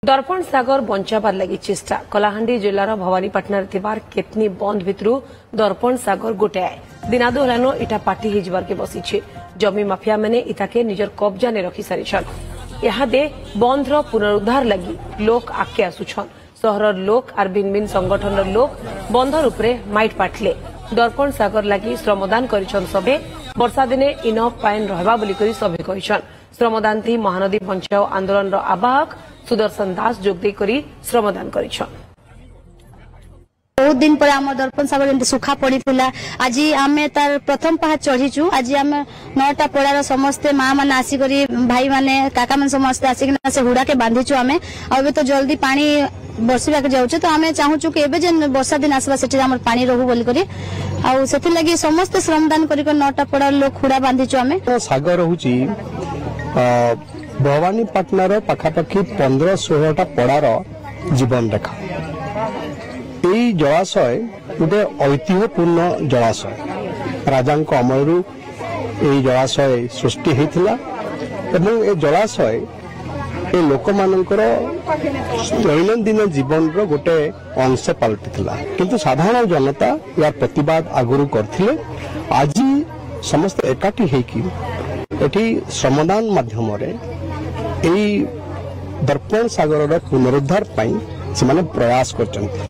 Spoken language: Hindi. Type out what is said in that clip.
दर्पण सागर बंचाबार लगी चेष्टा कलाहांडी जिलार भवानीपाटना केतनी बंद भितरू दर्पण सागर गोटाए दिनादो हलानो इटा पार्टी हिजबार के बसी जमी माफिया मैंने इताके निजर कब्जा ने रखी सारिछन यादे बंधर पुनरुद्धार लगी लोक आगे आसुछन सहर लोक आर भिन्न भिन्न संगठन लोक बंधर उपरे माइट पाटले दर्पण सागर लगी श्रमदान करिछन सभे वर्षा दिने इनफ पाइन रहबा बोली करी सभे कहिछन श्रमदान थी महानदी बंचाओ आंदोलन आवाहक सुदर्शन दास जोगदे करी श्रमदान करिछन। बहुत दिन पर आम दर्पण सागर एमती सुखा पड़ी आज आम तार प्रथम पहाड़ चढ़ीचु आज आम 9टा पड़ार समस्ते माँ मैंने आसिक भाई मैंने काका मैंने समस्ते आसिक से हुड़ा के बांधीचु आम अब तो जल्दी पानी बरसवाक जाऊे तो आम चाहूँ कि एवं वर्षा दिन आसवा से पानी रहू बोल करी लगी समस्ते श्रमदान कर 9टा पड़ार लोग हुड़ा बांधीचु आम सागर हूँ भवानीपाटनार पाखापाखि 15-16टा पड़ार जीवन रेखा यही जलाशय गोटे ऐतिह्यपूर्ण जलाशय राजा अमलू यही जलाशय सृष्टि होता एवं ए जलाशय ए लोक मानकर दैनंदिन जीवन रो गोटे अंश पलटिला किंतु साधारण जनता या प्रतिवाद आगुरी करथिले आज समस्त एकाठी हेकी एठी श्रमदान माध्यम रे एही दर्पण सागर पुनरुद्धार पई से प्रयास करछन्ति।